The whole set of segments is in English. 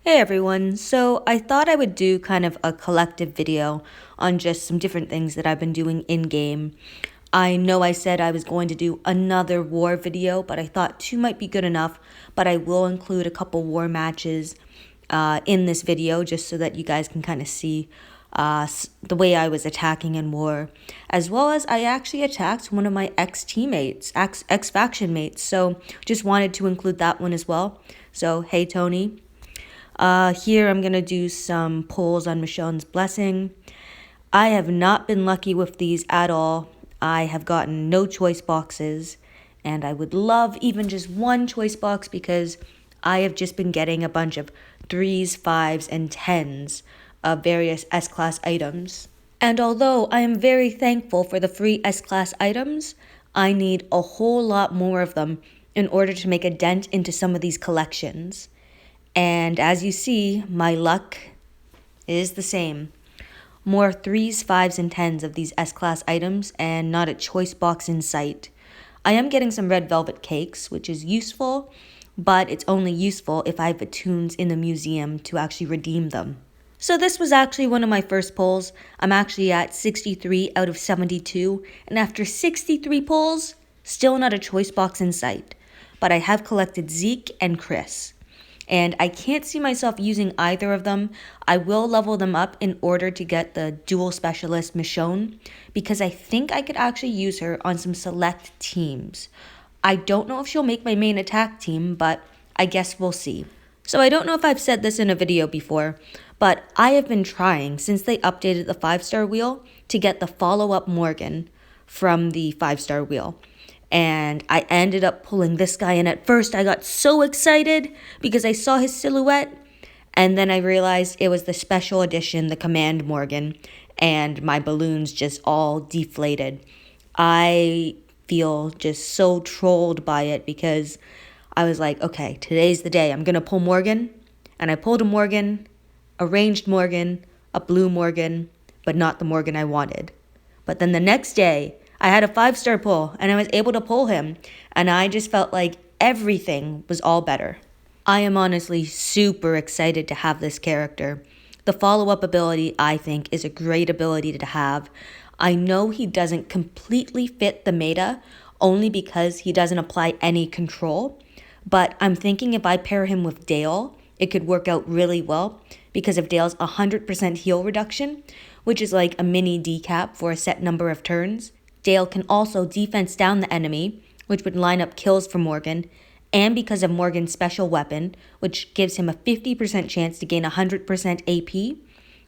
Hey everyone, so I thought I would do kind of a collective video on just some different things that I've been doing in-game. I know I said I was going to do another war video, but I thought two might be good enough, but I will include a couple war matches in this video just so that you guys can kind of see the way I was attacking in war, as well as I actually attacked one of my ex-teammates, ex-faction mates, so just wanted to include that one as well. So, hey Tony. Here I'm going to do some pulls on Michonne's blessing. I have not been lucky with these at all. I have gotten no choice boxes, and I would love even just one choice box because I have just been getting a bunch of 3s, 5s, and 10s of various S-Class items. And although I am very thankful for the free S-Class items, I need a whole lot more of them in order to make a dent into some of these collections. And as you see, my luck is the same. More 3s, 5s, and 10s of these S-Class items, and not a choice box in sight. I am getting some red velvet cakes, which is useful, but it's only useful if I have the toons in the museum to actually redeem them. So this was actually one of my first pulls. I'm actually at 63 out of 72, and after 63 pulls, still not a choice box in sight. But I have collected Zeke and Chris, and I can't see myself using either of them. I will level them up in order to get the dual specialist Michonne, because I think I could actually use her on some select teams. I don't know if she'll make my main attack team, but I guess we'll see. So I don't know if I've said this in a video before, but I have been trying since they updated the 5-star wheel to get the follow-up Morgan from the 5-star wheel. And I ended up pulling this guy, and at first I got so excited because I saw his silhouette, and then I realized it was the special edition, the Command Morgan, and my balloons just all deflated. I feel just so trolled by it because I was like, okay, today's the day. I'm going to pull Morgan. And I pulled a Morgan, a ranged Morgan, a blue Morgan, but not the Morgan I wanted. But then the next day, I had a 5-star pull, and I was able to pull him, and I just felt like everything was all better. I am honestly super excited to have this character. The follow-up ability, I think, is a great ability to have. I know he doesn't completely fit the meta, only because he doesn't apply any control, but I'm thinking if I pair him with Dale, it could work out really well because of Dale's 100% heal reduction, which is like a mini decap for a set number of turns. Dale can also defense down the enemy, which would line up kills for Morgan, and because of Morgan's special weapon, which gives him a 50% chance to gain 100% AP,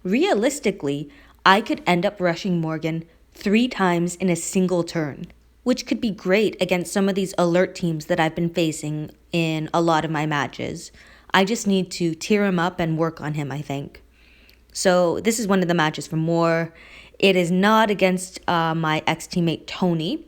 realistically, I could end up rushing Morgan 3 times in a single turn, which could be great against some of these alert teams that I've been facing in a lot of my matches. I just need to tear him up and work on him, I think. So this is one of the matches for more. It is not against my ex-teammate Tony.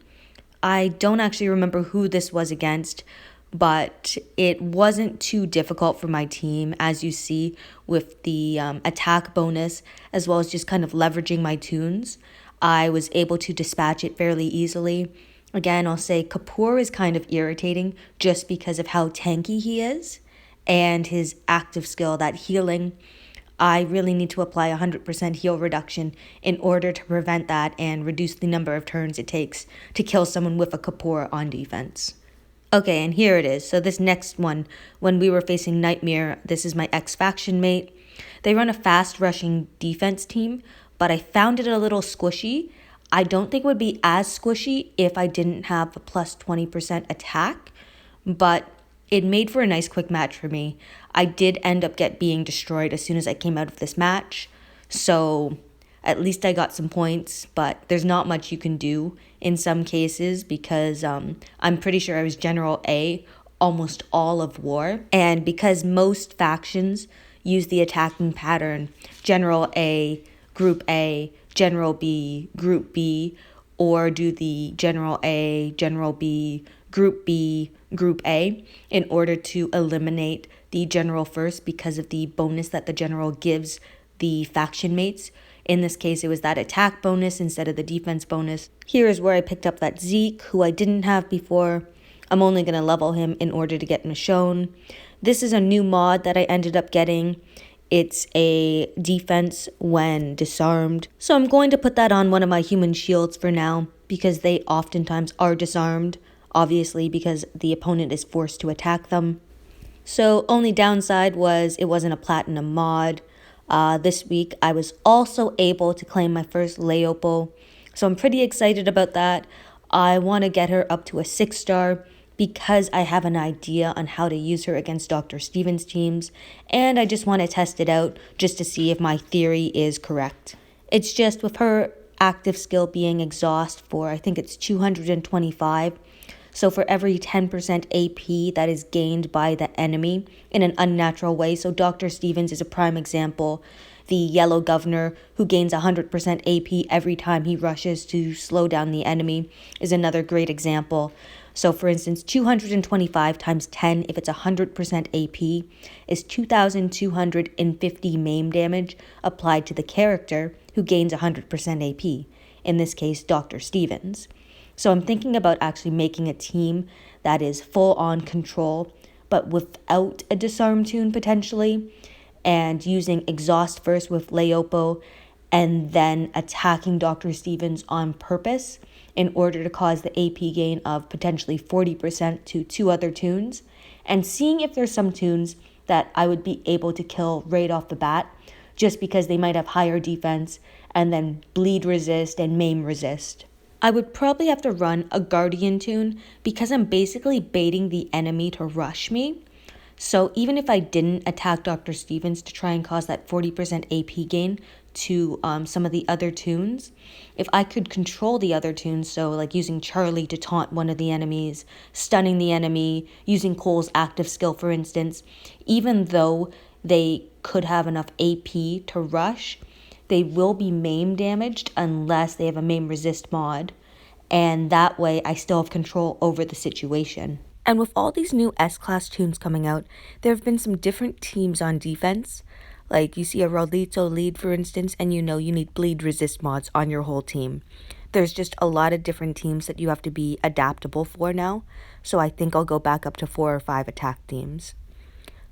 I don't actually remember who this was against, but it wasn't too difficult for my team, as you see, with the attack bonus, as well as just kind of leveraging my toons. I was able to dispatch it fairly easily. Again, I'll say Kapoor is kind of irritating just because of how tanky he is and his active skill, that healing. I really need to apply 100% heal reduction in order to prevent that and reduce the number of turns it takes to kill someone with a Kapoor on defense. Okay, and here it is. So this next one, when we were facing Nightmare, this is my ex-faction mate. They run a fast rushing defense team, but I found it a little squishy. I don't think it would be as squishy if I didn't have a plus 20% attack, but it made for a nice quick match for me. I did end up being destroyed as soon as I came out of this match, so at least I got some points, but there's not much you can do in some cases because I'm pretty sure I was General A almost all of war, and because most factions use the attacking pattern General A, Group A, General B, Group B, or do the General A, General B, Group B, Group A in order to eliminate the general first because of the bonus that the general gives the faction mates. In this case, it was that attack bonus instead of the defense bonus. Here is where I picked up that Zeke, who I didn't have before. I'm only going to level him in order to get Michonne. This is a new mod that I ended up getting. It's a defense when disarmed. So I'm going to put that on one of my human shields for now because they oftentimes are disarmed, obviously because the opponent is forced to attack them. So only downside was it wasn't a platinum mod. This week I was also able to claim my first Laopo. So I'm pretty excited about that. I want to get her up to a 6-star because I have an idea on how to use her against Dr. Stevens' teams, and I just want to test it out just to see if my theory is correct. It's just with her active skill being exhaust for, I think it's 225. So for every 10% AP that is gained by the enemy in an unnatural way, so Dr. Stevens is a prime example. The yellow governor, who gains 100% AP every time he rushes to slow down the enemy, is another great example. So for instance, 225 times 10, if it's 100% AP, is 2,250 MAME damage applied to the character who gains 100% AP, in this case, Dr. Stevens. So I'm thinking about actually making a team that is full on control, but without a disarm toon potentially, and using exhaust first with Laopo, and then attacking Dr. Stevens on purpose in order to cause the AP gain of potentially 40% to 2 other toons, and seeing if there's some toons that I would be able to kill right off the bat, just because they might have higher defense, and then bleed resist and maim resist. I would probably have to run a Guardian toon because I'm basically baiting the enemy to rush me. So even if I didn't attack Dr. Stevens to try and cause that 40% AP gain to some of the other toons, if I could control the other toons, so like using Charlie to taunt one of the enemies, stunning the enemy, using Cole's active skill for instance, even though they could have enough AP to rush, they will be maim damaged unless they have a maim resist mod, and that way I still have control over the situation. And with all these new S-Class toons coming out, there have been some different teams on defense. Like, you see a Rolito lead, for instance, and you know you need bleed resist mods on your whole team. There's just a lot of different teams that you have to be adaptable for now, so I think I'll go back up to 4 or 5 attack teams.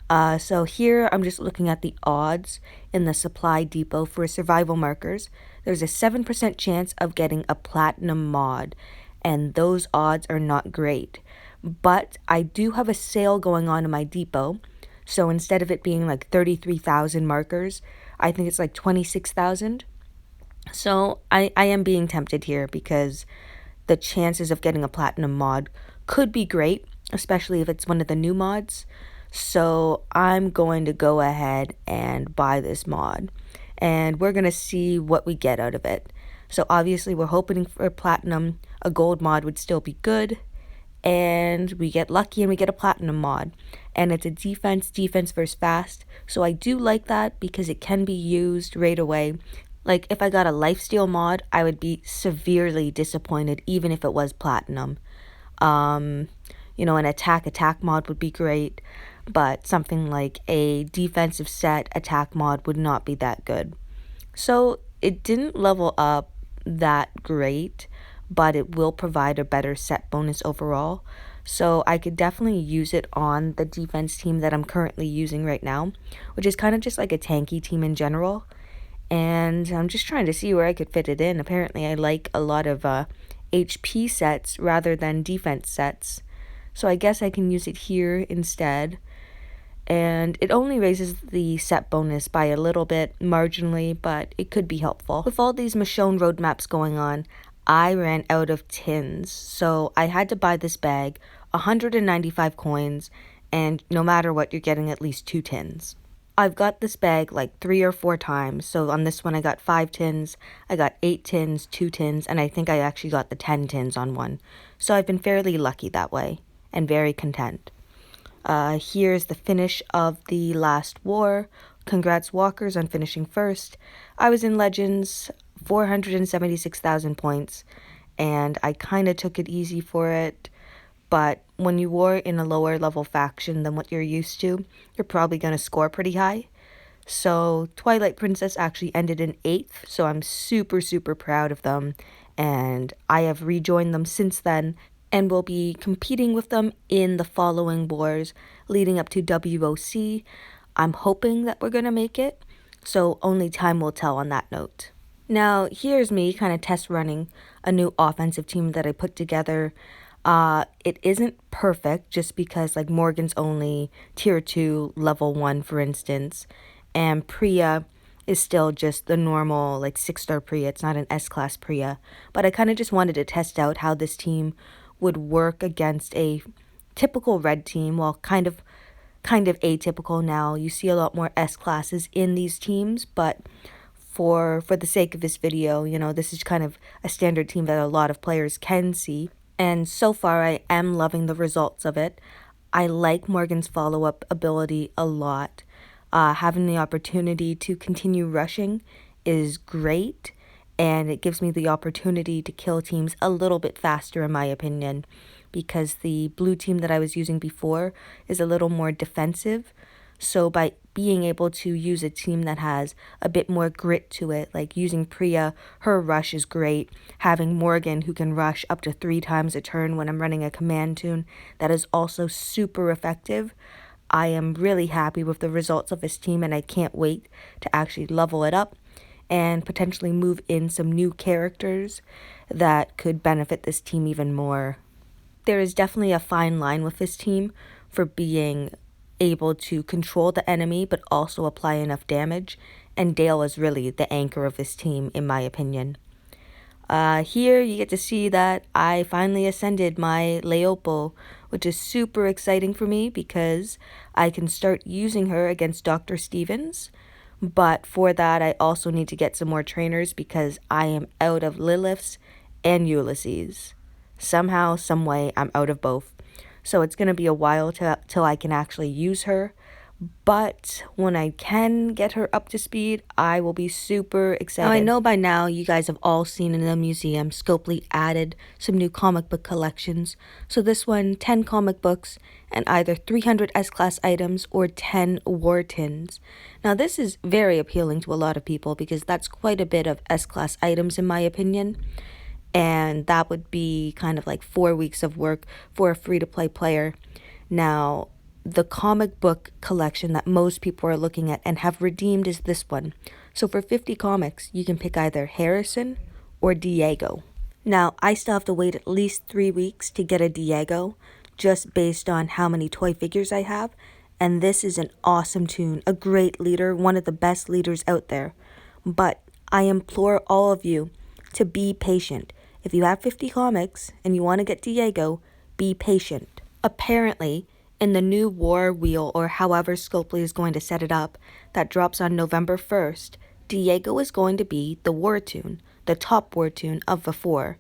So here I'm just looking at the odds in the supply depot for survival markers. There's a 7% chance of getting a platinum mod, and those odds are not great. But I do have a sale going on in my depot, so instead of it being like 33,000 markers, I think it's like 26,000. So I am being tempted here because the chances of getting a platinum mod could be great, especially if it's one of the new mods. So I'm going to go ahead and buy this mod, and we're going to see what we get out of it. So obviously we're hoping for platinum. A gold mod would still be good, and we get lucky and we get a platinum mod, and it's a defense versus fast, so I do like that because it can be used right away. Like if I got a lifesteal mod, I would be severely disappointed even if it was platinum. An attack mod would be great, but something like a defensive set attack mod would not be that good. So it didn't level up that great, but it will provide a better set bonus overall. So I could definitely use it on the defense team that I'm currently using right now, which is kind of just like a tanky team in general. And I'm just trying to see where I could fit it in. Apparently I like a lot of HP sets rather than defense sets. So I guess I can use it here instead. And it only raises the set bonus by a little bit, marginally, but it could be helpful. With all these Michonne roadmaps going on, I ran out of tins, so I had to buy this bag, 195 coins, and no matter what, you're getting at least 2 tins. I've got this bag like 3 or 4 times, so on this one I got 5 tins, I got 8 tins, 2 tins, and I think I actually got the 10 tins on one. So I've been fairly lucky that way, and very content. Here's the finish of the last war. Congrats walkers on finishing first. I was in Legends, 476,000 points, and I kind of took it easy for it. But when you war in a lower level faction than what you're used to, you're probably going to score pretty high. So Twilight Princess actually ended in 8th, so I'm super, super proud of them. And I have rejoined them since then, and we'll be competing with them in the following wars leading up to WOC. I'm hoping that we're going to make it, so only time will tell on that note. Now, here's me kind of test running a new offensive team that I put together. It isn't perfect just because like Morgan's only tier 2, level 1, for instance, and Priya is still just the normal like 6-star Priya. It's not an S-class Priya, but I kind of just wanted to test out how this team would work against a typical red team. Well, kind of atypical now. You see a lot more S classes in these teams, but for the sake of this video, this is kind of a standard team that a lot of players can see. And so far, I am loving the results of it. I like Morgan's follow-up ability a lot. Having the opportunity to continue rushing is great, and it gives me the opportunity to kill teams a little bit faster, in my opinion, because the blue team that I was using before is a little more defensive. So by being able to use a team that has a bit more grit to it, like using Priya, her rush is great. Having Morgan, who can rush up to 3 times a turn when I'm running a command toon, that is also super effective. I am really happy with the results of this team, and I can't wait to actually level it up and potentially move in some new characters that could benefit this team even more. There is definitely a fine line with this team for being able to control the enemy but also apply enough damage, and Dale is really the anchor of this team, in my opinion. Here you get to see that I finally ascended my Laopo, which is super exciting for me because I can start using her against Dr. Stevens. But for that, I also need to get some more trainers because I am out of Liliths and Ulysses. Somehow, some way, I'm out of both. So it's going to be a while till I can actually use her. But when I can get her up to speed, I will be super excited. Now, I know by now you guys have all seen in the museum, Scopely added some new comic book collections. So this one, 10 comic books and either 300 S-Class items or 10 war tins. Now this is very appealing to a lot of people because that's quite a bit of S-Class items in my opinion. And that would be kind of like 4 weeks of work for a free-to-play player. Now, the comic book collection that most people are looking at and have redeemed is this one. So for 50 comics, you can pick either Harrison or Diego. Now, I still have to wait at least 3 weeks to get a Diego, just based on how many toy figures I have. And this is an awesome toon, a great leader, one of the best leaders out there. But I implore all of you to be patient. If you have 50 comics and you want to get Diego, be patient. Apparently, in the new war wheel, or however Scopely is going to set it up, that drops on November 1st, Diego is going to be the war toon, the top war toon of the 4.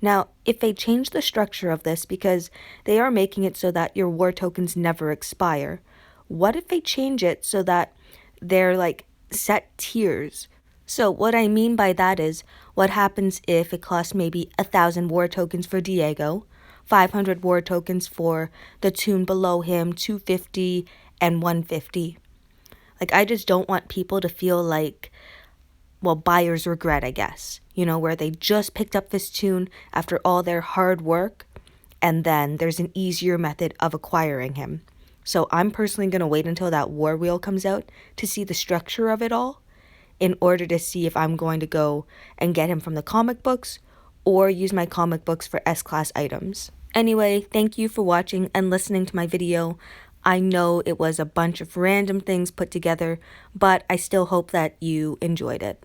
Now, if they change the structure of this, because they are making it so that your war tokens never expire, what if they change it so that they're like set tiers? So what I mean by that is, what happens if it costs maybe 1,000 war tokens for Diego, 500 war tokens for the toon below him, 250 and 150. Like, I just don't want people to feel like, well, buyer's regret, I guess. Where they just picked up this toon after all their hard work, and then there's an easier method of acquiring him. So I'm personally going to wait until that war wheel comes out to see the structure of it all, in order to see if I'm going to go and get him from the comic books or use my comic books for S-Class items. Anyway, thank you for watching and listening to my video. I know it was a bunch of random things put together, but I still hope that you enjoyed it.